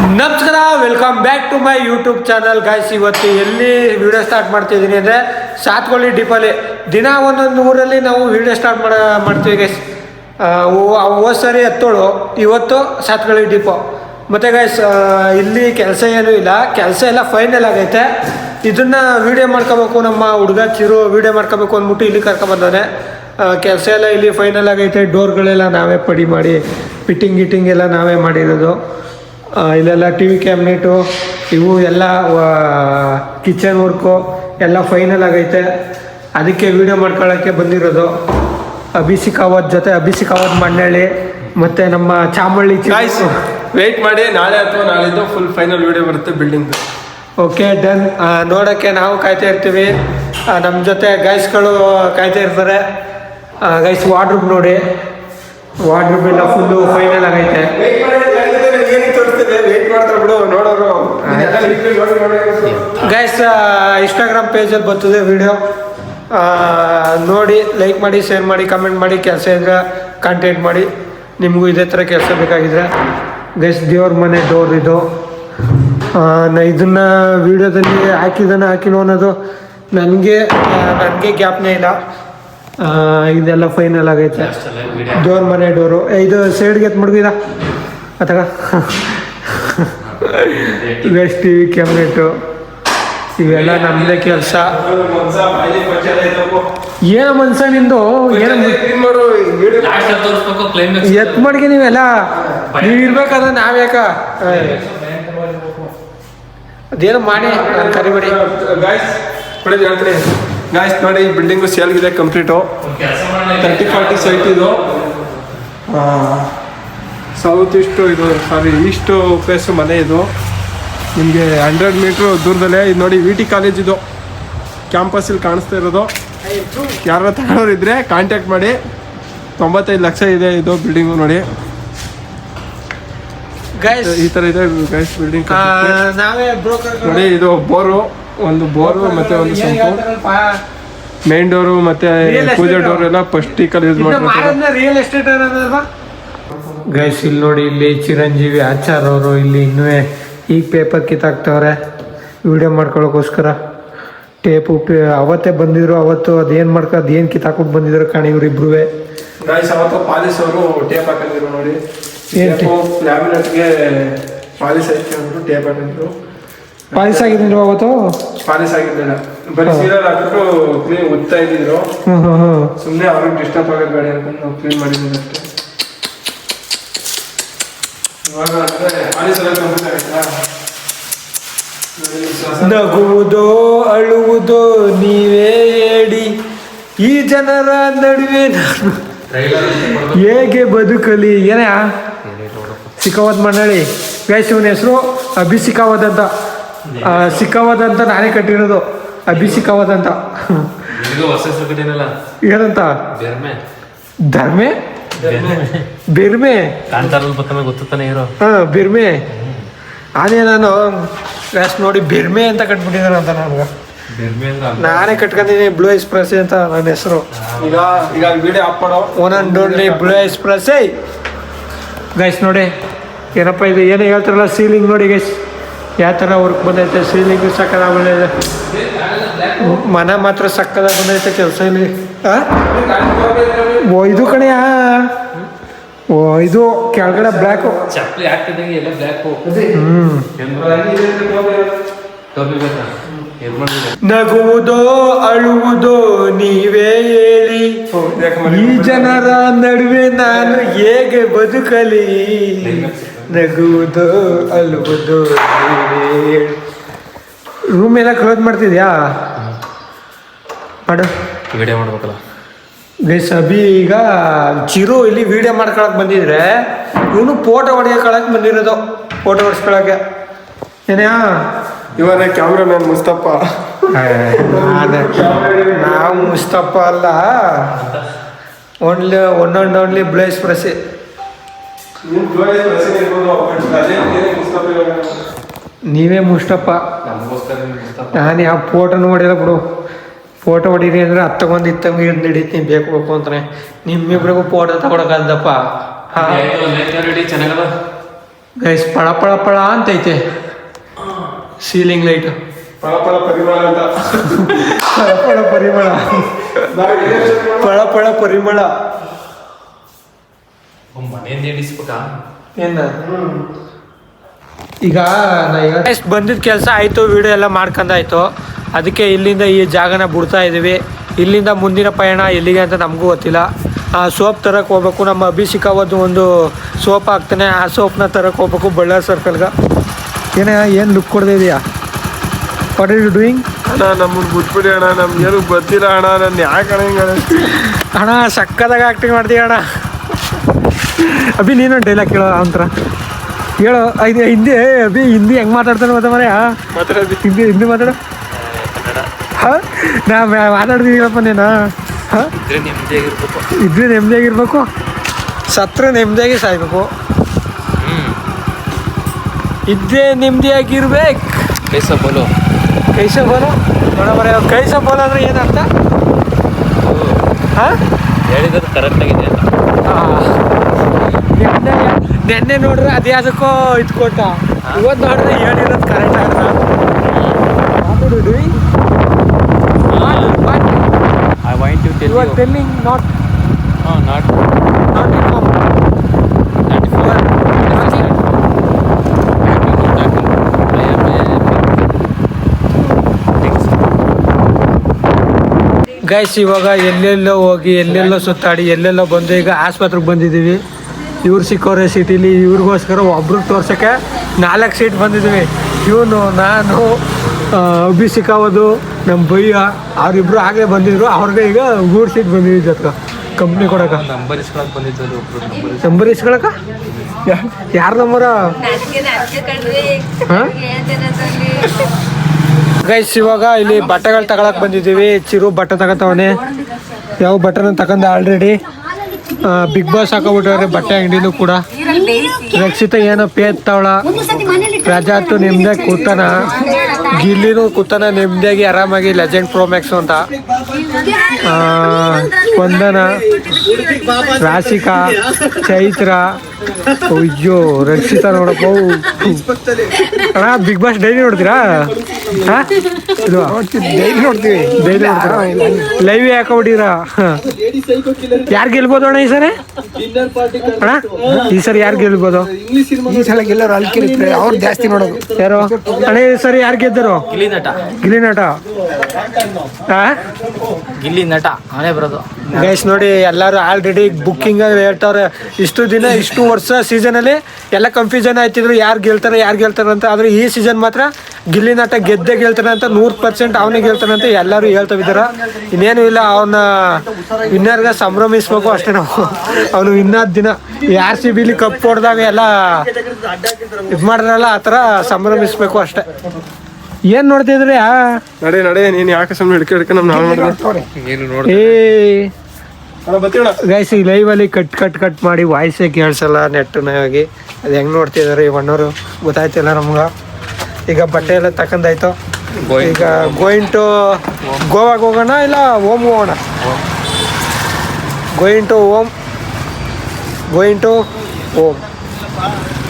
ನಮಸ್ಕಾರ, welcome back to my YouTube channel guys. ಇವತ್ತು ಎಲ್ಲಿ ವಿಡಿಯೋ ಸ್ಟಾರ್ಟ್ ಮಾಡ್ತಿದ್ದೀನಿ ಅಂದರೆ ಸಾತ್ಕೊಳ್ಳಿ ಡಿಪಲ್ಲಿ ದಿನ ಒಂದೊಂದು ಊರಲ್ಲಿ ನಾವು ವಿಡಿಯೋ ಸ್ಟಾರ್ಟ್ ಮಾಡ್ತೀವಿ ಗೈಸ್. ಹೋದ ಸರಿ ಹತ್ತೋಳು, ಇವತ್ತು ಸಾತ್ಕೊಳ್ಳಿ ಡಿಪೋ. ಮತ್ತು ಗೈಸ್ ಇಲ್ಲಿ ಕೆಲಸ ಏನೂ ಇಲ್ಲ, ಕೆಲಸ ಎಲ್ಲ ಫೈನಲ್ ಆಗೈತೆ. ಇದನ್ನು ವೀಡಿಯೋ ಮಾಡ್ಕೋಬೇಕು, ನಮ್ಮ ಹುಡುಗ ಚಿರು ವೀಡಿಯೋ ಮಾಡ್ಕೋಬೇಕು ಅಂದ್ಬಿಟ್ಟು ಇಲ್ಲಿ ಕರ್ಕೊಬಂದಾನೆ. ಕೆಲಸ ಎಲ್ಲ ಇಲ್ಲಿ ಫೈನಲ್ ಆಗೈತೆ. ಡೋರ್ಗಳೆಲ್ಲ ನಾವೇ ಪಡಿ ಮಾಡಿ ಗಿಟ್ಟಿಂಗ್ ಎಲ್ಲ ನಾವೇ ಮಾಡಿರೋದು. ಇಲ್ಲೆಲ್ಲ ಟಿ ವಿ ಕ್ಯಾಬಿನೆಟು ಇವು ಎಲ್ಲ ಕಿಚನ್ ವರ್ಕು ಎಲ್ಲ ಫೈನಲ್ ಆಗೈತೆ. ಅದಕ್ಕೆ ವೀಡಿಯೋ ಮಾಡ್ಕೊಳ್ಳೋಕ್ಕೆ ಬಂದಿರೋದು. ಅಭಿಷೇಕ್ ಅವತ್ ಮಣ್ಣಳ್ಳಿ ಮತ್ತು ನಮ್ಮ ಚಾಮಳ್ಳಿ ವೆಯ್ಟ್ ಮಾಡಿ, ನಾಳೆ ಅಥವಾ ನಾಳಿದ್ದು ಫುಲ್ ಫೈನಲ್ ವೀಡಿಯೋ ಬರುತ್ತೆ ಬಿಲ್ಡಿಂಗ್. Okay done. ನೋಡೋಕ್ಕೆ ನಾವು ಕಾಯ್ತಾ ಇರ್ತೀವಿ, ನಮ್ಮ ಜೊತೆ ಗೈಸ್ಗಳು ಕಾಯ್ತಾ ಇರ್ತಾರೆ. ಗೈಸ್ ವಾರ್ಡ್ರೂಮ್ ನೋಡಿ, ವಾರ್ಡ್ರೂಮ್ ಎಲ್ಲ ಫುಲ್ಲು ಫೈನಲ್ ಆಗೈತೆ. ಗೈಸ್ ಇನ್ಸ್ಟಾಗ್ರಾಮ್ ಪೇಜಲ್ಲಿ ಬರ್ತದೆ ವಿಡಿಯೋ ನೋಡಿ, ಲೈಕ್ ಮಾಡಿ, ಶೇರ್ ಮಾಡಿ, ಕಮೆಂಟ್ ಮಾಡಿ. ಕೆಲಸ ಇದ್ರೆ ಕಾಂಟ್ಯಾಕ್ಟ್ ಮಾಡಿ. ನಿಮಗೂ ಇದೇ ಥರ ಕೆಲಸ ಬೇಕಾಗಿದ್ರೆ. ಗೈಸ್ ದೇವ್ರ ಮನೆ ಡೋರ್ ಇದು. ಇದನ್ನು ವಿಡಿಯೋದಲ್ಲಿ ಹಾಕಿನೋ ಅನ್ನೋದು ನನಗೆ ಜ್ಞಾಪನೆ ಇಲ್ಲ. ಇದೆಲ್ಲ ಫೈನಲ್ ಆಗೈತೆ. ದೇವ್ರ ಮನೆ ಡೋರು ಇದು ಸೈಡ್ಗೆ ಎತ್ತು ಮಡಗಿದ ಅಥವಾ ಗೈಸ್ ಟಿ ವಿ ಕ್ಯಾಬಿನೆಟು ಇವೆಲ್ಲ ನಮ್ಮದೇ ಕೆಲಸ. ಏನೋ ಮನ್ಸ ನಿಂದು ಎತ್ ಮಡ್ಗಿ ನೀವೆಲ್ಲ ನೀವು ಇರ್ಬೇಕಾದ್ರೆ ನಾವ್ಯಾಕ ಅದೇನೋ ಮಾಡಿ ಕರಿಬೇಡಿ. ಗಾಯ್ಸ್ ನೋಡಿ, ಈ ಬಿಲ್ಡಿಂಗು ಸೇಲ್ಗಿದೆ ಕಂಪ್ಲೀಟು. 30-40 ಸೈಟ್ ಇದು. ಸೌತ್ ಈಸ್ಟು ಇದು, ಸಾರಿ ಈಸ್ಟು ಫೇಸು ಮನೆ ಇದು. ನಿಮಗೆ 100 ಮೀಟ್ರು ದೂರದಲ್ಲೇ ಇದು ನೋಡಿ. ವಿ ಟಿ ಕಾಲೇಜ್ ಇದು ಕ್ಯಾಂಪಸ್ಸಲ್ಲಿ ಕಾಣಿಸ್ತಾ ಇರೋದು. ಯಾರು ತಗೊಳ್ಳೋರಿದ್ರೆ ಕಾಂಟ್ಯಾಕ್ಟ್ ಮಾಡಿ. 95 ಲಕ್ಷ ಇದೆ ಇದು ಬಿಲ್ಡಿಂಗು ನೋಡಿ. ಈ ಥರ ಇದೆ ಗೈಸ್ ಬಿಲ್ಡಿಂಗ್. ನೋಡಿ ಇದು ಬೋರು, ಒಂದು ಬೋರು ಮತ್ತು ಒಂದು ಸಂಪು, ಮೇನ್ ಡೋರು ಮತ್ತು ಪೂಜೆ ಡೋರ್ ಎಲ್ಲ ಫಸ್ಟ್ ಈ ಯೂಸ್ ಮಾಡ್ತಾರೆ. ರಿಯಲ್ ಎಸ್ಟೇಟ್ ಗೈಸ್ ಇಲ್ಲಿ ನೋಡಿ, ಇಲ್ಲಿ ಚಿರಂಜೀವಿ ಆಚಾರ್ ಅವರು ಇಲ್ಲಿ ಇನ್ನೂ ಈಗ ಪೇಪರ್ ಕಿತ್ತಾಕ್ತವ್ರೆ ವಿಡಿಯೋ ಮಾಡ್ಕೊಳ್ಳೋಕ್ಕೋಸ್ಕರ. ಟೇಪು ಅವತ್ತೇ ಬಂದಿದ್ರು. ಅವತ್ತು ಅದೇನು ಕಿತ್ತಾಕ್ಬಿಟ್ಟು ಬಂದಿದ್ರು ಕಾಣಿ ಇವರಿಬ್ರು. ಗೈಸ್ ಅವತ್ತು ಪಾಲಿಸ್ ಅವರು ಟೇಪ್ ಹಾಕಿದ್ರು ನೋಡಿ. ಲ್ಯಾಮಿನೇಟ್ಗೆ ಪಾಲಿಸ್ ಹಾಕಿದ್ರು, ಟೇಪ್ ಹಾಕಿದ್ರು. ಪಾಲಿಸ್ ಆಗಿದ್ರು ಅವತ್ತು? ಪಾಲಿಸ್ ಆಗಿದ್ದಿಲ್ಲ, ಬರೀ ಸೀರಿಯಲ್ ಹಾಕ್ಬಿಟ್ಟು ಕ್ಲೀನ್ ಉತ್ತಾ ಇದ್ದಿದ್ರು. ಸುಮ್ಮನೆ ಅವ್ರಿಗೆ ಡಿಸ್ಟರ್ಬ್ ಆಗೋದು ಬೇಡ ಅನ್ಕೊಂಡು ನಾವು ಕ್ಲೀನ್ ಮಾಡಿದ್ವಿ ಅಷ್ಟೇ. ನಗುವುದೋ ಅಳುವುದೋ ನೀವೇ ಹೇಳಿ, ಈ ಜನರ ನಡುವೆ ನಾನು ಹೇಗೆ ಬದುಕಲಿ. ಏನ ಸಿಕ್ಕಾವತ್ ಮಣ್ಣಳ್ಳಿ ಗೈಸ್. ಇವನ ಹೆಸರು ಅಭಿಷೇಕ್ ಅಂತ. ಸಿಕ್ಕಾವತ್ ಅಂತ ನಾನೇ ಕಟ್ಟಿರೋದು, ಅಭಿಷೇಕ್ ಅಂತ. ಏನಂತ? ಧರ್ಮೆ ಬಿರ್ಮೆ ಗೊತ್ತಾನೆ ಇರೋ. ಬಿರ್ಮೆ ಅದೇ ನಾನು ನೋಡಿ ಬಿರ್ಮೆ ಅಂತ ಕಟ್ಬಿಟ್ಟಿದ್ದಾನಂತ. ನನಗೆ ನಾನೇ ಕಟ್ಕೊಂಡಿದ್ದೀನಿ ಬ್ಲೂ ಎಕ್ಸ್ಪ್ರೆಸ್ ಅಂತ ನನ್ನ ಹೆಸರು. ಈಗ ವಿಡಿಯೋ ಆಫ್ ಮಾಡೋ one and only blue express. Guys ನೋಡಿ ಏನಪ್ಪ ಇದು, ಏನೋ ಹೇಳ್ತಾರಲ್ಲ ಸೀಲಿಂಗ್ ನೋಡಿ ಗೈಸ್ ಯಾವ ಥರ ವರ್ಕ್ ಬಂದೈತೆ. ಸೀಲಿಂಗು ಸಕ್ಕದಾಗ ಬಂದೈತೆ, ಮನೆ ಮಾತ್ರ ಸಕ್ಕದಾಗ ಬಂದೈತೆ. ಕೆಲಸ ಇಲ್ಲಿ ಓ ಇದು ಕಣೆಯಾ, ಓ ಇದು ಕೆಳಗಡೆ ಬ್ಲ್ಯಾಕು. ಚಪ್ಪಲಿ ಹಾಕ್ತಿದ್ದಂಗೆ ಎಲ್ಲ ಬ್ಲ್ಯಾಕು. ನಗುವುದೋ ಅಳುವುದೋ ನೀವೇ ಹೇಳಿ, ಈ ಜನರ ನಡುವೆ ನಾನು ಹೇಗೆ ಬದುಕಲಿ. ನಗುವುದೋ ಅಳುವುದೋ ನೀವೇ ಹೇಳಿ. ರೂಮ್ ಎಲ್ಲ ಕ್ಲೋಸ್ ಮಾಡ್ತಿದ್ಯಾ? ಮಾಡು, ವಿಡಿಯೋ ಮಾಡ್ಬೇಕಲ್ಲ ಗೈಸ್. ಅಭಿ ಈಗ ಚಿರು ಇಲ್ಲಿ ವಿಡಿಯೋ ಮಾಡ್ಕೊಳಕ್ ಬಂದಿದ್ರೆ, ಇವನು ಫೋಟೋ ಹೊಡೆಯೋಕೊಳಕ್ ಬಂದಿರೋದು, ಫೋಟೋ ಹೊಡ್ಸ್ಕೊಳಕ್ಕೆ. ಏನ್ಯಾ ಇವರೇ ಕ್ಯಾಮ್ರಾಮನ್ ಮುಸ್ತಫ. ನಾವು ಮುಸ್ತಫ ಅಲ್ಲ, ಓನ್ಲಿ ಬ್ಲೂ ಎಕ್ಸ್ಪ್ರೆಸ್. ನೀವೇ ಮುಸ್ತಫ. ನಾನು ಯಾವ ಫೋಟೋನು ಹೊಡೆಯಲ್ಲ ಬಿಡು. ಫೋಟೋ ಹೊಡೀರಿ ಅಂದರೆ ಹತ್ತಗೊಂದು ಇತ್ತಂಗೆ ಹಿಡಿದು ಹಿಡಿತೀನಿ ಬೇಕು ಅಂತಾನೆ. ನಿಮ್ಮಿಬ್ರಿಗೂ ಫೋಟೋ ತಗೊಳಕಲ್ದಪ್ಪ. ಗೈಸ್ ಪಳ ಪಳ ಪಳ ಅಂತೈತೆ ಸೀಲಿಂಗ್ ಲೈಟ್. ಪಳ ಪಳ ಪರಿಮಳ ಅಂತ. ಪಳ ಪಳ ಪರಿಮಳ, ಪಳ ಪಳ ಪರಿಮಳ. ಮನೆಯಿಂದ ಎಣಿಸ್ಬೇಕಾ ಏನ ಈಗ ಎಷ್ಟು ಬಂದಿದ್ದ ಕೆಲಸ ಆಯಿತು, ವಿಡಿಯೋ ಎಲ್ಲ ಮಾಡ್ಕೊಂಡಾಯ್ತು. ಅದಕ್ಕೆ ಇಲ್ಲಿಂದ ಈ ಜಾಗನ ಬಿಡ್ತಾ ಇದ್ದೀವಿ. ಇಲ್ಲಿಂದ ಮುಂದಿನ ಪಯಣ ಎಲ್ಲಿಗೆ ಅಂತ ನಮಗೂ ಗೊತ್ತಿಲ್ಲ. ಸೋಪ್ ತರಕ್ಕೆ ಹೋಗ್ಬೇಕು. ನಮ್ಮ ಅಭಿಷೇಕವದ್ದು ಒಂದು ಸೋಪ್ ಹಾಕ್ತಾನೆ, ಆ ಸೋಪ್ನ ತರಕ್ಕೆ ಹೋಗ್ಬೇಕು ಬಳ್ಳಾರಿ ಸರ್ಕಲ್ಗೆ. ಏನು ಲುಕ್ ಕೊಡ್ತಾ ಇದೆಯಾ? What are you doing? ಅಣ್ಣ ನಮ್ಮನ್ನು ಬಿಟ್ಬಿಡಿ ಅಣ್ಣ, ನಮ್ಗೇನು ಗೊತ್ತಿಲ್ಲ ಅಣ್ಣ. ನಾನು ಯಾಕೆ ಅಣ್ಣ ಸಕ್ಕದಾಗ ಆ್ಯಕ್ಟಿಂಗ್ ಮಾಡ್ತೀಯ ಅಣ್ಣ. ಅಭಿ ನೀನು ಡೈಲಾಗ್ ಕೇಳೋ ಅಂತರ ಹೇಳೋ. ಇದು ಹಿಂದಿ ಅಭಿ ಹಿಂದಿ ಹೆಂಗೆ ಮಾತಾಡ್ತಾನೆ ಮತ್ತೆ ಮರ ಹಿಂದಿ ಮಾತಾಡೋ. ಹಾಂ ನಾ ಮಾತಾಡ್ತೀನಪ್ಪ ನೀನು. ಹಾಂ ಇದ್ರೆ ನೆಮ್ಮದಿಯಾಗಿರ್ಬೇಕು, ಸತ್ರ ನೆಮ್ಮದಿಯಾಗಿ ಸಾಯ್ಬೇಕು. ಇದ್ದೇ ನೆಮ್ಮದಿಯಾಗಿರ್ಬೇಕು. ಕೈಸ ಬೋಲೋ ನೋಡ ಮರ ಕೈಸ ಬೋಲೋ ಅಂದ್ರೆ ಏನರ್ಥ? ಹಾಂ ಹೇಳಿದ್ರೆ ಕರೆಕ್ಟಾಗಿದೆ ಅಂತ. ನೆನ್ನೆ ನೋಡ್ರೆ ಅದು ಯಾವುದಕ್ಕೋ ಇದು ಕೊಟ್ಟ, ಇವತ್ತು ನೋಡ್ರೆ ಹೇಳಿರೋದು ಕರೆಕ್ಟ್ ಆಗ. I want to tell You are you. telling not Not inform. Guys ಇವಾಗ ಎಲ್ಲೆಲ್ಲೋ ಹೋಗಿ ಎಲ್ಲೆಲ್ಲೋ ಸುತ್ತಾಡಿ ಎಲ್ಲೆಲ್ಲೋ ಬಂದು ಈಗ ಆಸ್ಪತ್ರೆಗೆ ಬಂದಿದ್ದೀವಿ. ಇವ್ರು ಸಿಕ್ಕೋರೆ ಸಿಟಿಲಿ, ಇವ್ರಿಗೋಸ್ಕರ ಒಬ್ರಿಗೆ ತೋರ್ಸೋಕ್ಕೆ 4 ಸೀಟ್ ಬಂದಿದ್ದೀವಿ. ಇವನು, ನಾನು, ಅಭಿಷೇಕವದು, ನಮ್ಮ ಭಯ್ಯ, ಅವರಿಬ್ರು ಆಗಲೇ ಬಂದಿದ್ರು. ಅವ್ರಿಗೆ ಈಗ 3 ಸೀಟ್ ಬಂದಿದ್ದೀವಿ ಜೊತೆ ಕಂಪ್ನಿ ಕೊಡೋಕೆ. ನಂಬರ್ ಇಸ್ಕೊಳಕ್ ಬಂದಿದ್ದು ಒಬ್ರು ನಂಬರ್ ಇಸ್ಕೊಳಕ? ಯಾರ ನಂಬರ? ಹಾಂ ಗೈಸ್ ಇವಾಗ ಇಲ್ಲಿ ಬಟ್ಟೆಗಳು ತಗೊಳಕ್ ಬಂದಿದ್ದೀವಿ. ಚಿರು ಬಟ್ಟೆ ತಗೋತಾವನೆ. ಯಾವ ಬಟ್ಟೆನ ತಗೊಂಡೆ ಆಲ್ರೆಡಿ. ಬಿಗ್ ಬಾಸ್ ಹಾಕೋಬಿಟ್ಟವ್ರೆ ಬಟ್ಟೆ ಅಂಗಡಿನೂ ಕೂಡ. ರಕ್ಷಿತಾ ಏನೋ ಪೇತ್ತವಳ. ರಜಾತು ನಿಮ್ದಾಗಿ ಕೂತಾನ. ಗಿಲ್ಲಿನೂ ಕೂತಾನ ನೆಮ್ಮದಿಯಾಗಿ ಆರಾಮಾಗಿ ಲೆಜೆಂಡ್ ಪ್ರೋ ಮ್ಯಾಕ್ಸ್ ಅಂತ. ವಂದನ, ರಾಶಿಕಾ, ಚೈತ್ರ, ಅಯ್ಯೋ ರಕ್ಷಿತಾ ನೋಡಪ್ಪ. ಅಣ್ಣ ಬಿಗ್ ಬಾಸ್ ಡೈಲಿ ನೋಡ್ತೀರಾ? ಹಾಂ ಡೈಲಿ ನೋಡ್ತೀವಿ. ಡೈಲಿ ನೋಡ್ತೀರಾ? ಲೈವ್ ಹಾಕೊಬಿಟ್ಟಿರಾ? ಯಾರು ಗೆಲ್ಬೋದು ಅಣ್ಣ ಈ ಸರಿ? ಅಣ್ಣ ಈ ಸರಿ ಯಾರು ಗೆಲ್ಬೋದು? ಈ ಸಲ ಗೆಲ್ಲೋರು ಅಲ್ಕಿರಿ ಅವ್ರು ಜಾಸ್ತಿ ನೋಡೋದು. ಯಾರು ಅಣ್ಣ ಈ ಸರಿ ಯಾರು ಗೆದ್ದರು? ಗಿಲ್ಲಿ ನಟ ಗಿಲ್ಲಿ ನಟ ಅವನೇ ಬರೋದು. ಗೈಸ್ ನೋಡಿ ಎಲ್ಲರೂ ಆಲ್ರೆಡಿ ಬುಕ್ಕಿಂಗ್ ಹೇಳ್ತಾವ್ರೆ. ಇಷ್ಟು ದಿನ ಇಷ್ಟು ವರ್ಷ ಸೀಸನಲ್ಲಿ ಎಲ್ಲ ಕನ್ಫ್ಯೂಷನ್ ಆಯ್ತಿದ್ರು ಯಾರು ಗೆಲ್ತಾರೆ ಅಂತ. ಆದರೆ ಈ ಸೀಸನ್ ಮಾತ್ರ ಗಿಲ್ಲಿ ನಟ ಗೆದ್ದೇ ಗೆಲ್ತಾನೆ ಅಂತ 100% ಅವನೇ ಗೆಲ್ತಾನೆ ಅಂತ ಎಲ್ಲರೂ ಹೇಳ್ತಾವಿದ್ದಾರೆ. ಇನ್ನೇನು ಇಲ್ಲ, ಅವನ ವಿನ್ನರ್ಗೆ ಸಂಭ್ರಮಿಸ್ಬೇಕು ಅಷ್ಟೇ ನಾವು. ಅವನು ವಿನ್ನಾದ ದಿನ RCB ಕಪ್ ಹೊಡೆದಾಗ ಎಲ್ಲ ಇದು ಮಾಡಿದ್ರಲ್ಲ ಆ ಥರ ಸಂಭ್ರಮಿಸ್ಬೇಕು ಅಷ್ಟೇ. ಏನು ನೋಡ್ತಿದ್ರಿ? ನಡೆ ನೀನು ಯಾಕೆ ಸುಮ್ಮನೆ ಹಿಡ್ಕೆ ನಮ್ಮ ನಾವು ನೀನು ನೋಡಿ ಗೈಸ್ ಈ ಲೈವಲ್ಲಿ ಕಟ್ ಮಾಡಿ ವಾಯ್ಸೇ ಕೇಳಿಸಲ್ಲ ನೆಟ್ಟನಾಗಿ. ಅದು ಹೆಂಗೆ ನೋಡ್ತಿದ್ದಾರೆ ಈ ಒಣ್ಣವರು ಗೊತ್ತಾಯ್ತಿಲ್ಲ ನಮ್ಗೆ. ಈಗ ಬಟ್ಟೆ ಎಲ್ಲ ತಕೊಂಡಾಯ್ತು. ಈಗ ಗೋಯಿಂಗ್ ಟು ಗೋವಾಗೆ ಹೋಗೋಣ ಇಲ್ಲ ಓಮ್ ಹೋಗೋಣ? ಗೋಯಿಂಗ್ ಟು ಓಮ್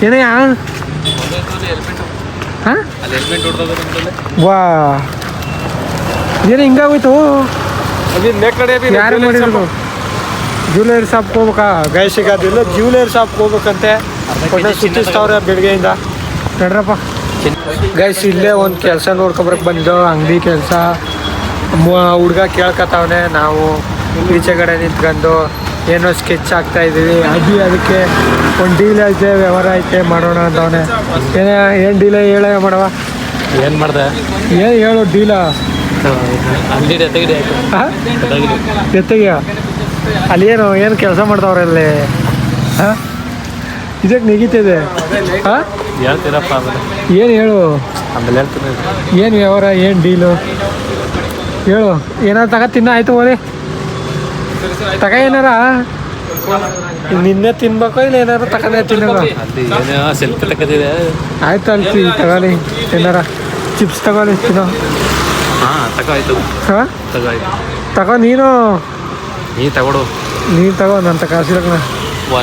ಏನಯ್ಯ? ಹಾಂ ವಾ ಏನು ಹಿಂಗಾಗೋಯ್ತು? ಯಾರು ಮಾಡಿದ್ರು? ಜ್ಯುವೆಲರಿ ಶಾಪ್ಗೆ ಹೋಗ್ಬೇಕಾ? ಗೈಸ್ ಈಗ ಅದೆಲ್ಲ ಜ್ಯುವೆಲರಿ ಶಾಪ್ಗೆ ಹೋಗ್ಬೇಕಂತೆ. ಒಳ್ಳೆ ಸುತ್ತಿಸ್ತವ್ರೆ ಬೆಳಗ್ಗೆಯಿಂದ. ನಡ್ರಪ್ಪ ಗೈಸ್ ಇಲ್ಲೇ ಒಂದು ಕೆಲಸ ನೋಡ್ಕೊಬರಕ್ಕೆ ಬಂದಿದ್ದು, ಅಂಗಡಿ ಕೆಲಸ. ಹುಡ್ಗ ಕೇಳ್ಕೊತಾವನೆ. ನಾವು ಈಚೆ ಕಡೆ ನಿಂತ್ಕೊಂಡು ಏನೋ ಸ್ಕೆಚ್ ಆಗ್ತಾ ಇದ್ದೀವಿ. ಅದಕ್ಕೆ ಒಂದು ಡೀಲ್ ಐತೆ, ವ್ಯವಹಾರ ಐತೆ, ಮಾಡೋಣ ಅಂತವನೆ. ಏನು ಡೀಲ ಹೇಳ ಮಾಡವ? ಏನು ಮಾಡ್ದೆ? ಏನು ಹೇಳು ಡೀಲ? ಎತ್ತಿಗೆ ಅಲ್ಲಿ ಏನು ಕೆಲಸ ಮಾಡ್ತಾವ್ರೆ ಅಲ್ಲಿ? ಹಾಂ ಇದಕ್ಕೆ ನೆಗೀತಿದೆ. ಹಾಂ ಹೇಳ್ತೀರಪ್ಪ ಆಮೇಲೆ. ಏನು ಹೇಳು ಆಮೇಲೆ ಹೇಳ್ತೀನಿ. ಏನು ವ್ಯವಹಾರ, ಏನು ಡೀಲು ಹೇಳು. ಏನಾರು ತಿನ್ನ ಆಯ್ತು ಓದಿ ಏನಾರ ನಿನ್ನೆ ತಿನ್ಬೇಕು ಇಲ್ಲ ಏನಾರು ತಗೊಂಡೆ ತಿನ್ನೋದು? ಅಲ್ಲಿ ಏನೋ ಸೆಲ್ಫಿ ತಗೋದಿದೆ. ಆಯ್ತು ಅಲ್ಲಿ ತಗೊಳ್ಳಿ, ಏನಾರ ಚಿಪ್ಸ್ ತಗೊಳ್ಳಿ ತಿನ್ನೋ. ಹಾಂ ತಗೋಯ್ತು. ಹಾಂ ತಗೋಯ್ತು. ನೀನು ನೀ ತಗೊಡು. ನೀನು ತಗೋ, ನನ್ನ ಕಾಸಿಲ್ಲ.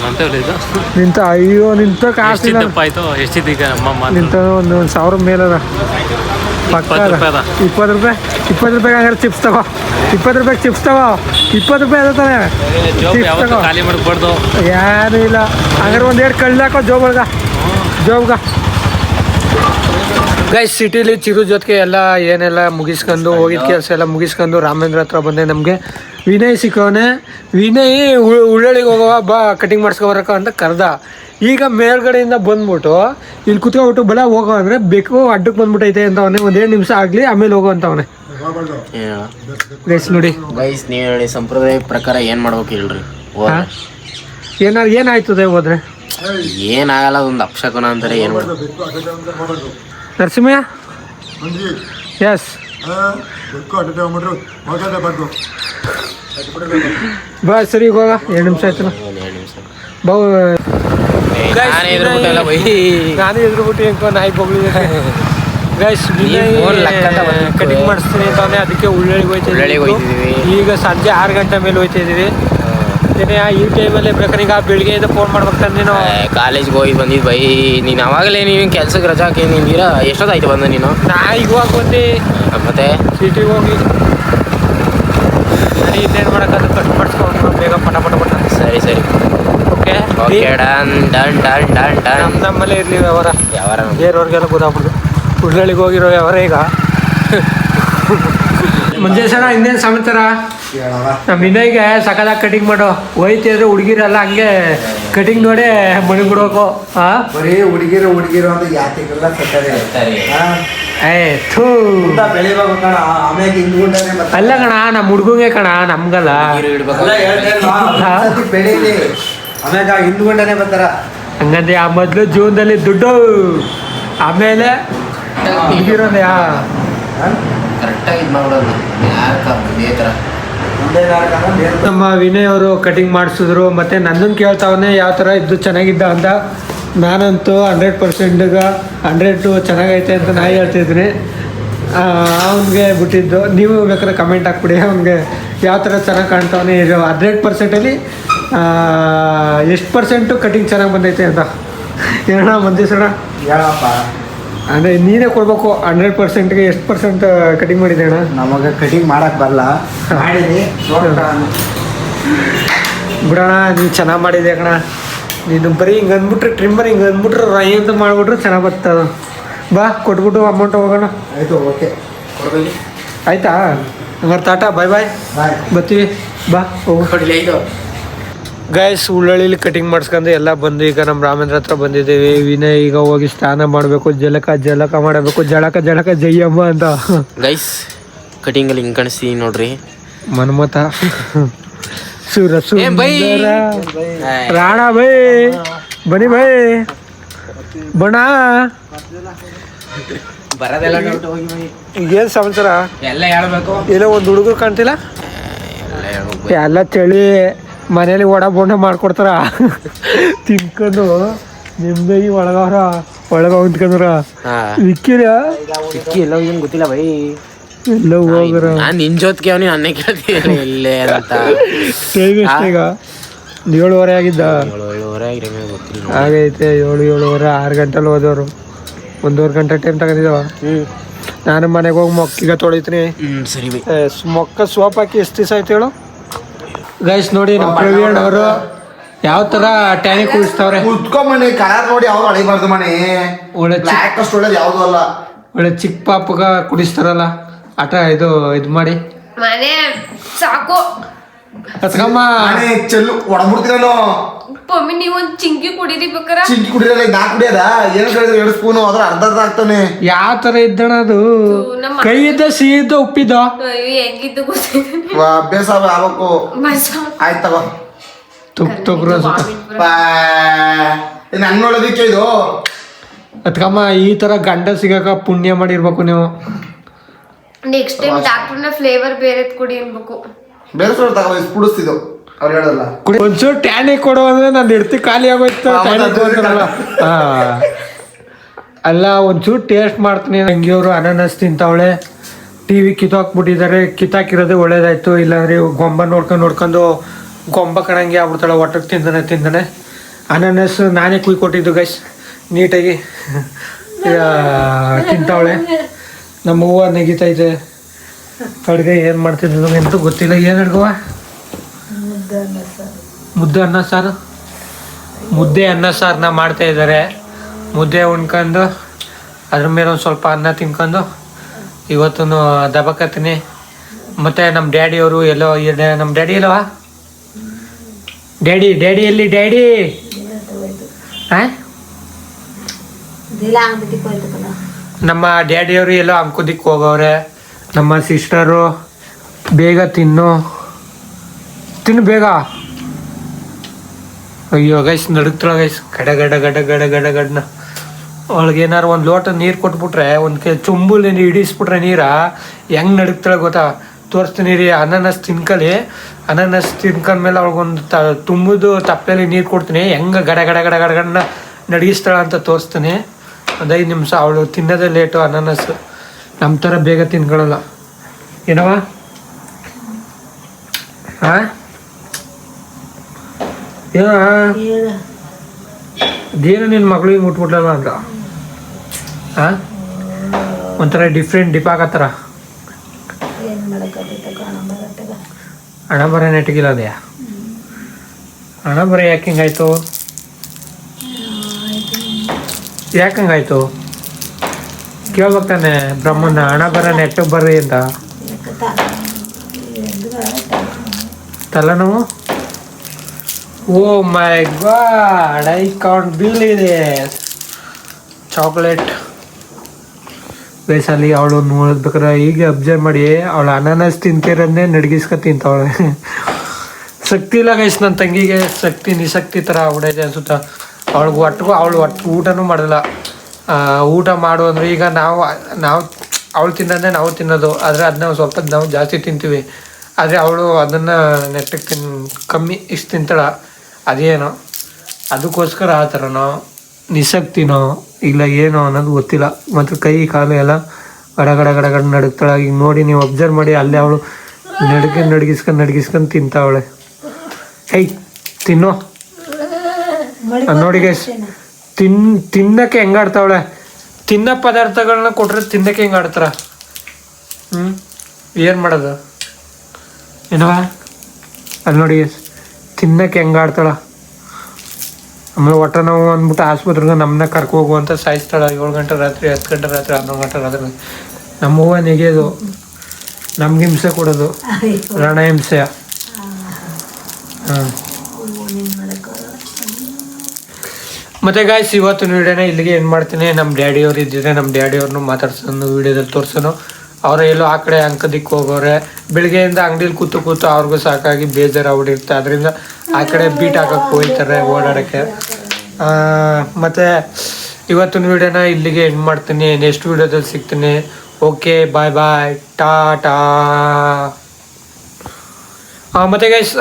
ಅಂತ ಹೇಳಿದ್ದು ನಿಂತ ಅಯ್ಯೋ ನಿಂತ ಕಾಸಿಲ್ಲ ಎಷ್ಟಿದ್ದಪ್ಪ ಆಯ್ತು ಎಷ್ಟಿದ್ದು ಈಗ ಅಮ್ಮಮ್ಮ ನಿಂತ ಒಂದು 1,000 ಮೇಲದ ಪಕ್ಕ 20 ರೂಪಾಯಿ ಅದ. 20 ರೂಪಾಯಿ ಹಂಗಾರೆ ಚಿಪ್ಸ್ ತಗೋ 20 ರೂಪಾಯಿ ಚಿಪ್ಸ್ ತಗೋ 20 ರೂಪಾಯಿ ಅದ ತಾನೆ ಜೋಬ್ ಚಿಪ್ಸ್ ಯಾವತ್ತೂ ತಗೋ ಖಾಲಿ ಮಾಡಬಾರ್ದು. ಏನೂ ಇಲ್ಲ ಹಂಗಾರೆ ಒಂದೆರಡು ಕಳ್ದಾಕೋ ಜೋಬ್ಗ ಗೈಸ್ ಸಿಟಿಲಿ ಚಿರು ಜೊತೆಗೆ ಎಲ್ಲ ಏನೆಲ್ಲ ಮುಗಿಸ್ಕೊಂಡು ಹೋಗಿದ್ದ ಕೆಲಸ ಎಲ್ಲ ಮುಗಿಸ್ಕೊಂಡು ರಾಮೇಂದ್ರ ಹತ್ರ ಬಂದೆ. ನಮಗೆ ವಿನಯ್ ಸಿಕ್ಕವನೆ. ವಿನಯ್ ಉಳ್ಳಳಿಗೆ ಹೋಗವ ಬಾ ಕಟಿಂಗ್ ಮಾಡಿಸ್ಕೊಬರಕ ಅಂತ ಕರೆದ. ಈಗ ಮೇಲ್ಗಡೆಯಿಂದ ಬಂದ್ಬಿಟ್ಟು ಇಲ್ಲಿ ಕುತ್ಕೊಬಿಟ್ಟು ಬಲ ಹೋಗೋ ಅಂದರೆ ಬೇಕು ಅಡ್ಡಕ್ಕೆ ಬಂದ್ಬಿಟ್ಟೈತೆ ಅಂತವನೇ. ಒಂದೇನು ನಿಮಿಷ ಆಗಲಿ ಆಮೇಲೆ ಹೋಗೋ ಅಂತವನೇ. ಗೈಸ್ ನೋಡಿ ಗೈಸ್ ನೀವು ಹೇಳಿ ಸಂಪ್ರದಾಯ ಪ್ರಕಾರ ಏನು ಮಾಡ್ಬೇಕು ಹೇಳ್ರಿ. ಏನಾಯ್ತದೆ ಹೋದ್ರೆ ಏನಾಗಲ್ಲ, ಅದೊಂದು ಅಪಶಕುನ ಅಂತಾರೆ. ಏನು ನರಸಿಂಹಯ್ಯ ಎಸ್ ಬಾ ಸರಿ ಹೋಗ 2 ನಿಮಿಷ ಆಯ್ತು ಬಾವು. ನಾನು ಎದುರುಬಿಟ್ಟು ಹೆಂಗೋ ನಾಯಿ ಬೊಗಳಿದೆ. ಗೈಸ್ ಕಟಿಂಗ್ ಮಾಡಿಸ್ತೀನಿ ಅಂತಾನೆ ಅದಕ್ಕೆ ಉಳ್ಳಳಿಗೆ ಹೋಯ್ತಿದ್ದೀವಿ. ಈಗ ಸಂಜೆ 6 ಗಂಟೆ ಮೇಲೆ ಹೋಯ್ತಾ ಇದ್ದೀವಿ. ಈ ಟೈಮಲ್ಲಿ ಬೇಕಾದ್ರೆ ಈಗ ಬೆಳಿಗ್ಗೆಯಿಂದ ಫೋನ್ ಮಾಡ್ಬೇಕಂತ ನೀನು ಕಾಲೇಜ್ಗೆ ಹೋಗಿ ಬಂದಿದ್ದು ಬೈ. ನೀನು ಅವಾಗಲೇ ನೀನು ಕೆಲ್ಸಕ್ಕೆ ರಜಾ ಹಾಕಿ ನೀನು ಎಷ್ಟೊತ್ತಾಯ್ತು ಬಂದ ನೀನು? ನಾ ಇವಾಗ ಬಂದು ಮತ್ತೆ ಸಿಟಿಗೆ ಹೋಗಿ ಇನ್ನೇನು ಮಾಡೋಕ್ಕಂತ ಕಟ್ ಮಾಡಿಸ್ಕೊಂಡು ಬೇಗ ಪಟ ಸರಿ okay done done done done done. ನಮ್ಮಲ್ಲೇ ಇರಲಿ ವ್ಯವಹಾರ. ಬೇರೆಯವ್ರಿಗೆಲ್ಲ ಗೊತ್ತಾಗ್ಬಿಡ್ದು ಉಳ್ಳಳಿಗೆ ಹೋಗಿರೋ ವ್ಯವಹಾರ. ಈಗ ಮಂಜೇಶಣ್ಣ ಇನ್ನೇನು ಸಮಾಚಾರ? ನಮ್ಮ ವಿನಯ್ಗೆ ಸಕಲಾಗಿ ಕಟಿಂಗ್ ಮಾಡೋ ಹೋಯ್ತಿದ್ರೆ ಹುಡುಗಿರಲ್ಲ ಹಂಗೆ ಕಟಿಂಗ್ ನೋಡೇ ಮನೆಗೆ ಬಿಡ್ಬೇಕು. ಬರೀ ಹುಡುಗಿರು ಅಂತ ಯಾತಿಗೆಲ್ಲ ಬೆಳಿಬೇಕು ಕಣ. ಆಮ್ಯಾಗ ಹಿಂದ್ಗುಂಡನೆ ಅಲ್ಲ ಕಣ ನಮ್ಮ ಹುಡುಗಂಗೆ ಕಣ ನಮ್ಗಲ್ಲ ಬೆಳೀಲಿ. ಆಮ್ಯಾಗ ಹಿಂದ್ಗುಂಡನೆ ಬರ್ತಾರ. ಹಂಗಂದ್ರೆ ಆ ಮೊದಲು ಜೀವನದಲ್ಲಿ ದುಡ್ಡು ಆಮೇಲೆ ಹುಡುಗಿರೋದು ಕರೆಕ್ಟಾಗಿ ಇದು ಮಾಡ್ಬಿಡೋದು ಇದೇ ಥರ. ನಮ್ಮ ವಿನಯ್ ಅವರು ಕಟಿಂಗ್ ಮಾಡಿಸಿದ್ರು. ಮತ್ತು ನನ್ನನ್ನು ಕೇಳ್ತಾವನೆ ಯಾವ ಥರ ಇದ್ದು ಚೆನ್ನಾಗಿದ್ದ ಅಂತ. ನಾನಂತೂ 100% ಚೆನ್ನಾಗೈತೆ ಅಂತ ನಾ ಹೇಳ್ತಿದ್ದೀನಿ. ಅವನಿಗೆ ಬಿಟ್ಟಿದ್ದು ನೀವು ಬೇಕಾದ್ರೆ ಕಮೆಂಟ್ ಹಾಕ್ಬಿಡಿ ಅವ್ನಿಗೆ ಯಾವ ಥರ ಚೆನ್ನಾಗಿ ಕಾಣ್ತಾವನೆ. 100%ಅಲ್ಲಿ ಎಷ್ಟು % ಕಟಿಂಗ್ ಚೆನ್ನಾಗಿ ಬಂದೈತೆ ಅಂತ ಹೇಳೋಣ. ಮಂಜೇಶಣ್ಣ ಹೇಳಪ್ಪ. ಅಂದರೆ ನೀನೇ ಕೊಡ್ಬೇಕು 100%ಗೆ ಎಷ್ಟು % ಕಟಿಂಗ್ ಮಾಡಿದೆ ಅಣ್ಣ? ನಮಗೆ ಕಟಿಂಗ್ ಮಾಡಕ್ಕೆ ಬರಲ್ಲ. ಮಾಡಿದ್ವಿ ಬಿಡೋಣ. ನೀನು ಚೆನ್ನಾಗಿ ಮಾಡಿದೆ ಕಣ. ನೀನು ಬರೀ ಹಿಂಗೆ ಅಂದ್ಬಿಟ್ರೆ ಟ್ರಿಮ್ಮರ್ ಹಿಂಗೆ ಅಂದ್ಬಿಟ್ರೆ ರೈ ಅಂತ ಮಾಡಿಬಿಟ್ರೆ ಚೆನ್ನಾಗಿ ಬರ್ತದ. ಬಾ ಕೊಟ್ಬಿಟ್ಟು ಅಮೌಂಟ್ ಹೋಗೋಣ. ಆಯಿತು ಓಕೆ ಕೊಡ್ಬೇಕು. ಆಯಿತಾ ಹಂಗಾರೆ ಟಾಟಾ ಬಾಯ್ ಬರ್ತೀವಿ. ಬಾ ಹೋಗು. ಗೈಸ್ ಉಳ್ಳಳ್ಳಿಲಿ ಕಟಿಂಗ್ ಮಾಡಿಸ್ಕೊಂಡು ಎಲ್ಲ ಬಂದು ಈಗ ನಮ್ಮ ರಾಮೇಂದ್ರ ಹತ್ರ ಬಂದಿದ್ದೀವಿ. ವಿನಯ್ ಈಗ ಹೋಗಿ ಸ್ನಾನ ಮಾಡಬೇಕು. ಜಲಕ ಮಾಡಬೇಕು. ಜಳಕ ಜಯ್ಯಮ್ಮ ಅಂತ. ಗೈಸ್ ಕಟಿಂಗಲ್ಲಿ ಹಿಂಗೆ ಕಾಣಿಸ್ತೀನಿ ನೋಡ್ರಿ. ಮನ್ಮತ ಸುಂದರ ರಾಣ ಬೈ ಬನ್ನಿ ಬೈ ಬಣ. ಬರೋದೆಲ್ಲ ಈಗೇನು ಸಮಾಚಾರ? ಎಲ್ಲ ಹೇಳ್ಬೇಕು. ಏನೋ ಒಂದು ಹುಡುಗರು ಕಾಣ್ತಿಲ್ಲ. ಎಲ್ಲ ಚಳಿ ಮನೇಲಿ ಒಡ ಬೋಂಡ ಮಾಡ್ಕೊಡ್ತಾರ ತಿನ್ಕೊಂಡು ನಿಮ್ದಾಗಿ ಒಳಗ ಹೊಂದ್ಕೊಂಡ್ರ ವಿಕ್ಕಿರ ಎಲ್ಲ ಗೊತ್ತಿಲ್ಲ ಬೈ. ಎಲ್ಲ ಹೋಗ್ರ ನಾನು ನಿನ್ ಜೊತೆಗೆ ಅವನಿ ನನ್ನೇ ಕೇಳ್ತೀನಿ ಎಲ್ಲೇ ಅಂತ. ಟೈಮ್ ಎಷ್ಟೀಗ? 7:30 ಆಗಿದ್ದ. 7:30 ಆಗಿರೋ ಗೊತ್ತಿಲ್ಲ. ಆಗೈತೆ 7:30 6 ಗಂಟೆಲಿ ಹೋದವರು. 1.5 ಗಂಟೆ ಟೈಮ್ ತಗೊಂಡಿದ್ದಾವ. ನಾನು ಮನೆಗೆ ಹೋಗಿ ಮೊಕ್ಕಿಗೆ ತೊಳಿತೀನಿ. ಸರಿ ಬೈ. ಮೊಕ್ಕ ಸೋಪ್ ಹಾಕಿ ಎಷ್ಟು ದಿವಸ ಆಯ್ತು ಹೇಳು? ಗೈಸ್ ನೋಡಿ ನಮ್ಮ ಪ್ರವೀಣ್ ಅವರು ಯಾವ ತರ ಟ್ಯಾನಿಕ್ ಕುಡಿಸ್ತಾವ್ರೆ. ಕುತ್ಕೊಂಬಣಿ ಕಲರ್ ನೋಡಿ ಯಾವ್ದು ಅಳಿಬಾರ್ದು ಮಣಿ. ಒಳ್ಳೆ ಬ್ಲ್ಯಾಕ್ ಅಷ್ಟು ಒಳ್ಳೇದು ಯಾವ್ದು ಅಲ್ಲ. ಒಳ್ಳೆ ಚಿಕ್ಕ ಪಾಪಗ ಕುಡಿಸ್ತಾರಲ್ಲ ಆಟ ಇದು ಮಾಡಿ ಮನೆ ಸಾಕು. ಕತ್ಕಮ್ಮ ಚೆಲ್ಲು ಒಡಬಿಡ್ತೀರಲ್ಲ. ಪಮ್ಮಿ ನೀವೊಂದ್ ಚಿಂಕಿ ಕುಡೀರಿ ಬೇಕಾರ. ಚಿಂಕಿ ಕುಡಿಯಲ್ಲ. ನಾ ಕುಡಿಯದ ಏನು ಕೇಳಿದ್ರೆ 2 ಸ್ಪೂನು ಅದ್ರ ಅರ್ಧ ಆಗ್ತಾನೆ. ಯಾವ ತರ ಇದ್ದಣ ಅದು? ಕೈ ಇದ್ದ ಸಿಹಿ ಇದ್ದ ಉಪ್ಪಿದ್ದ ಹೆಂಗಿದ್ದು ಗೊತ್ತಿಲ್ಲ. ಅಭ್ಯಾಸ ಆಗ್ಬೇಕು. ಆಯ್ತು ತಗೋ. ತುಗ್ರ ನನ್ ನೋಡೋದಿಕ್ಕೆ ಇದು. ಅತ್ಕಮ್ಮ ಈ ತರ ಗಂಡ ಸಿಗಾಕ ಪುಣ್ಯ ಮಾಡಿರ್ಬೇಕು ನೀವು. ನೆಕ್ಸ್ಟ್ ಟೈಮ್ ಡಾಕ್ಟರ್ನ ಫ್ಲೇವರ್ ಬೇರೆ ಕುಡಿ ಅನ್ಬೇಕು. ಬೇರೆ ಸೋಡ್ ತಗೋ ಕುಡಿಸ್ತಿದ್ದು ಅವ್ರು ಹೇಳಲ್ಲ. ಒಂಚೂರು ಟ್ಯಾನಿಕ್ ಕೊಡು ಅಂದ್ರೆ ನಾನು ಇಡ್ತಿ ಖಾಲಿ ಆಗೋಯ್ತು. ಅಲ್ಲ ಒಂಚೂರು ಟೇಸ್ಟ್ ಮಾಡ್ತೀನಿ. ಹಂಗಿಯವರು ಅನಾನಸ್ ತಿಂತಾವಳೆ. ಟಿವಿ ಕಿತ್ತಾಕ್ಬಿಟ್ಟಿದ್ದಾರೆ. ಕಿತ್ತಾಕಿರೋದು ಒಳ್ಳೇದಾಯ್ತು. ಇಲ್ಲಾಂದ್ರೆ ಗೊಂಬ ನೋಡ್ಕೊಂಡು ಗೊಂಬ ಕಣಂಗೆ ಆಗ್ಬಿಡ್ತಾಳೆ, ಒಟ್ಟಿಗೆ ತಿಂದಾನೆ ಅನಾನಸ್ ನಾನೇ ಕೊಟ್ಟಿದ್ದು ಗೈಸ್, ನೀಟಾಗಿ ತಿಂತಾವಳೆ. ನಮ್ಮ ಹೂವು ನೆಗಿತೈತೆ. ಅಡುಗೆ ಏನು ಮಾಡ್ತಿದ್ಲು ಎಂತೂ ಗೊತ್ತಿಲ್ಲ. ಏನು ಅಡ್ಗವ? ಮುದ್ದೆ ಅನ್ನ ಸಾರು. ಮುದ್ದೆ ಅನ್ನ ಸಾರನ್ನ ಮಾಡ್ತಾ ಇದ್ದಾರೆ. ಮುದ್ದೆ ಉಣ್ಕೊಂಡು ಅದ್ರ ಮೇಲೆ ಒಂದು ಸ್ವಲ್ಪ ಅನ್ನ ತಿನ್ಕೊಂಡು ಇವತ್ತು ದಬಕತ್ತೀನಿ. ಮತ್ತು ನಮ್ಮ ಡ್ಯಾಡಿಯವರು ಎಲ್ಲೋ ನಮ್ಮ ಡ್ಯಾಡಿ ಇಲ್ಲವಾ? ಡ್ಯಾಡಿ ಎಲ್ಲಿ ಡ್ಯಾಡಿ? ಹಾಂ, ನಮ್ಮ ಡ್ಯಾಡಿಯವರು ಎಲ್ಲೋ ಅಂಕೋದಿಕ್ಕೆ ಹೋಗವ್ರೆ. ನಮ್ಮ ಸಿಸ್ಟರು ಬೇಗ ತಿನ್ನು ಬೇಗ. ಅಯ್ಯೋ ಗೈಸ್ ನಡುಕ್ತಾಳ ಗೈಸ್, ಗಡನ ಅವಳಿಗೆ ಏನಾರು ಒಂದು ಲೋಟ ನೀರು ಕೊಟ್ಬಿಟ್ರೆ, ಒಂದು ಚುಂಬುಲಿ ಹಿಡಿಸ್ಬಿಟ್ರೆ ನೀರ ಹೆಂಗೆ ನಡುಕ್ತಾಳೆ ಗೊತ್ತಾ? ತೋರಿಸ್ತೀನಿ ರೀ. ಅನಾನಸ್ ತಿನ್ಕೊಂಡ್ಮೇಲೆ ಅವಳಿಗೊಂದು ತುಂಬುದು ತಪ್ಪೆಯಲ್ಲಿ ನೀರು ಕೊಡ್ತೀನಿ, ಹೆಂಗೆ ಗಡಗಡನ್ನ ನಡಗಿಸ್ತಾಳ ಅಂತ ತೋರಿಸ್ತೀನಿ. ಒಂದು 5 ನಿಮಿಷ. ಅವಳು ತಿನ್ನೋದೇ ಲೇಟು ಅನಾನಸ್, ನಮ್ಮ ಥರ ಬೇಗ ತಿನ್ಕೊಳ್ಳಲ್ಲ. ಏನವ? ಹಾಂ, ಅದೇನು ನಿನ್ನ ಮಗಳಿಗೆ ಮುಟ್ಬಿಟ್ಲಲ್ಲ ಅಂತ. ಹಾಂ, ಒಂಥರ ಡಿಪಾಕತ್ತರ ಹಣ ಬರ ನೆಟ್ಟಿಗಿಲ್ಲ ಅದೇ. ಹಣ ಬರ ಯಾಕೆ ಹಿಂಗಾಯ್ತು? ಯಾಕೆ ಹಂಗಾಯ್ತು ಕೇಳ್ಬೇಕು ತಾನೆ ಬ್ರಹ್ಮನ. ಹಣ ಬರ ನೆಟ್ಟಿಗೆ ಬರ್ರಿ ಅಂತ. ತಲೆನೋವು? Oh my god, I can't believe this. Chocolate ಬೇಸಲ್ಲಿ ಅವಳು ನೋಡ್ಬೇಕಾರೆ ಈಗ ಅಬ್ಸರ್ವ್ ಮಾಡಿ, ಅವಳು ಅನಾನಸ್ ತಿಂತಿರೋದನ್ನೇ ನಡಗಿಸ್ಕೊ ತಿಂತವಳೆ. ಶಕ್ತಿ ಇಲ್ಲ ಗೈಸ್ ನನ್ನ ತಂಗಿಗೆ, ನಿಶಕ್ತಿ ಥರ ಆಗ್ಬಿಡೈತೆ ಅನ್ಸುತ್ತಾ. ಅವಳು ಊಟನೂ ಮಾಡಲ್ಲ. ಊಟ ಮಾಡು ಅಂದರೆ ಈಗ ನಾವು ಅವಳು ತಿನ್ನೋದೇ ನಾವು ತಿನ್ನೋದು, ಆದರೆ ಅದನ್ನ ಸ್ವಲ್ಪ ನಾವು ಜಾಸ್ತಿ ತಿಂತೀವಿ. ಆದರೆ ಅವಳು ಅದನ್ನು ನೆಟ್ಟಗೆ ಕಮ್ಮಿ ಇಷ್ಟು ತಿಂತಾಳ. ಅದೇನೋ ಅದಕ್ಕೋಸ್ಕರ ಆ ಥರನೋ ನಿಶಕ್ತಿನೋ ಇಲ್ಲ ಏನೋ ಅನ್ನೋದು ಗೊತ್ತಿಲ್ಲ. ಮತ್ತು ಕೈ ಕಾಲು ಎಲ್ಲ ಗಡ ನಡುಗ್ತಾಳೆ. ಈಗ ನೋಡಿ ನೀವು ಅಬ್ಸರ್ವ್ ಮಾಡಿ, ಅಲ್ಲೇ ಅವಳು ನಡಗಿಸ್ಕೊಂಡು ತಿಂತಾವಳೆ. ತಿನ್ನೋ ನೋಡಿ ಗೈಸ್, ತಿನ್ನಕ್ಕೆ ಹೆಂಗಾಡ್ತಾವಳೆ. ತಿನ್ನೋ ಪದಾರ್ಥಗಳನ್ನ ಕೊಟ್ರೆ ತಿನ್ನಕ್ಕೆ ಹೆಂಗೆ ಆಡ್ತಾರ. ಏನು ಮಾಡೋದು ಏನವ? ಅಲ್ಲಿ ನೋಡಿ ಗೈಸ್, ತಿನ್ನಕ್ಕೆ ಹೆಂಗಾಡ್ತಾಳ. ಆಮೇಲೆ ಹೊಟ್ಟೆ ನೋವು ಅಂದ್ಬಿಟ್ಟು ಆಸ್ಪತ್ರೆಗೆ ನಮ್ಮನ್ನ ಕರ್ಕೋಗುವಂತ ಸಾಯಿಸ್ತಾಳೆ. 7 ಗಂಟೆ ರಾತ್ರಿ, 10 ಗಂಟೆ ರಾತ್ರಿ, 11 ಗಂಟೆ ರಾತ್ರಿ. ನಮ್ಮ ಹೂವು ನೆಗೆಯೋದು, ನಮ್ಗೆ ಹಿಂಸೆ ಕೊಡೋದು, ರಣ ಹಿಂಸೆ. ಹಾಂ, ಮತ್ತು ಗಾಯ್ಸ್ ಇವತ್ತಿನ ವೀಡಿಯೋನ ಇಲ್ಲಿಗೆ ಏನು ಮಾಡ್ತೀನಿ. ನಮ್ಮ ಡ್ಯಾಡಿಯವ್ರು ಇದ್ದಿದ್ರೆ ನಮ್ಮ ಡ್ಯಾಡಿಯವ್ರನ್ನೂ ಮಾತಾಡ್ಸೋನು ವೀಡಿಯೋದಲ್ಲಿ ತೋರಿಸೋನು. ಅವರು ಎಲ್ಲೋ ಆ ಕಡೆ ಅಂಕದಿಕ್ಕೆ ಹೋಗೋರೆ. ಬೆಳಿಗ್ಗೆಯಿಂದ ಅಂಗಡಿಲಿ ಕೂತು ಅವ್ರಿಗೂ ಸಾಕಾಗಿ ಬೇಜಾರಾಗ್ಬಿಟ್ಟಿರುತ್ತೆ. ಅದರಿಂದ ಆ ಕಡೆ ಬೀಟ್ ಹಾಕೋಕ್ಕೆ ಹೋಗ್ತಾರೆ ಓಡಾಡೋಕ್ಕೆ. ಮತ್ತು ಇವತ್ತಿನ ವೀಡಿಯೋನ ಇಲ್ಲಿಗೆ ಎಂಡ್ ಮಾಡ್ತೀನಿ. ನೆಕ್ಸ್ಟ್ ವೀಡಿಯೋದಲ್ಲಿ ಸಿಗ್ತೀನಿ. ಓಕೆ, ಬಾಯ್, ಟಾಟಾ. ಮತ್ತು ಗೈಸ್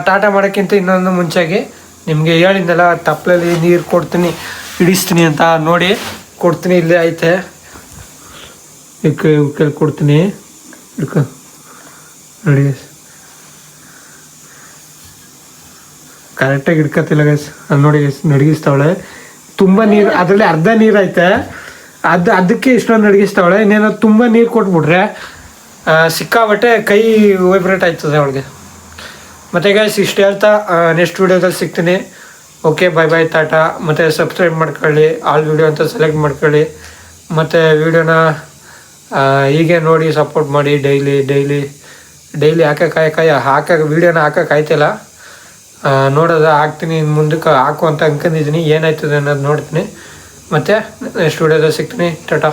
ಟಾಟಾ ಮಾಡೋಕ್ಕಿಂತ ಇನ್ನೊಂದು ಮುಂಚಾಗಿ ನಿಮಗೆ ಹೇಳಿದ್ನಲ್ಲ, ತಪ್ಪಲಲ್ಲಿ ನೀರು ಕೊಡ್ತೀನಿ, ಹಿಡಿಸ್ತೀನಿ ಅಂತ. ನೋಡಿ ಕೊಡ್ತೀನಿ, ಇಲ್ಲೇ ಐತೆ. ಇವಕ್ಕೆ ಕೊಡ್ತೀನಿ, ಹಿಡ್ಕೊ ನೋಡಿ. ಕರೆಕ್ಟಾಗಿ ಹಿಡ್ಕತ್ತಿಲ್ಲ ಗೈಸ್. ನೋಡಿ ಗೈಸ್, ನಡಗಿಸ್ತಾವಳೆ. ತುಂಬ ನೀರು, ಅದರಲ್ಲಿ ಅರ್ಧ ನೀರು ಐತೆ. ಅದಕ್ಕೆ ಇಷ್ಟೊಂದು ನಡಗಿಸ್ತಾವಳೆ. ಇನ್ನೇನೋ ತುಂಬ ನೀರು ಕೊಟ್ಬಿಟ್ರೆ ಸಿಕ್ಕಾಬಟ್ಟೆ ಕೈ ವೈಬ್ರೇಟ್ ಆಯ್ತದೆ ಅವಳಿಗೆ. ಮತ್ತು ಗೈಸ್ ಇಷ್ಟು ಹೇಳ್ತಾ ನೆಕ್ಸ್ಟ್ ವೀಡಿಯೋದಲ್ಲಿ ಸಿಗ್ತೀನಿ. ಓಕೆ, ಬಾಯ್, ಟಾಟಾ. ಮತ್ತು ಸಬ್ಸ್ಕ್ರೈಬ್ ಮಾಡ್ಕೊಳ್ಳಿ, ಆಲ್ ವೀಡಿಯೋ ಅಂತ ಸೆಲೆಕ್ಟ್ ಮಾಡ್ಕೊಳ್ಳಿ. ಮತ್ತು ವೀಡಿಯೋನ ಹೀಗೆ ನೋಡಿ ಸಪೋರ್ಟ್ ಮಾಡಿ. ಡೈಲಿ ಹಾಕಕ್ಕೆ ವೀಡಿಯೋನ ಹಾಕಕ್ಕೆ ಆಯ್ತಿಲ್ಲ. ನೋಡೋದು ಹಾಕ್ತೀನಿ, ಮುಂದಕ್ಕೆ ಹಾಕು ಅಂತ ಅನ್ಕೊಂಡಿದ್ದೀನಿ. ಏನಾಯ್ತದೆ ಅನ್ನೋದು ನೋಡ್ತೀನಿ. ಮತ್ತು ನೆಕ್ಸ್ಟ್ ವೀಡಿಯೋದಲ್ಲಿ ಸಿಗ್ತೀನಿ. ಟಾಟಾ.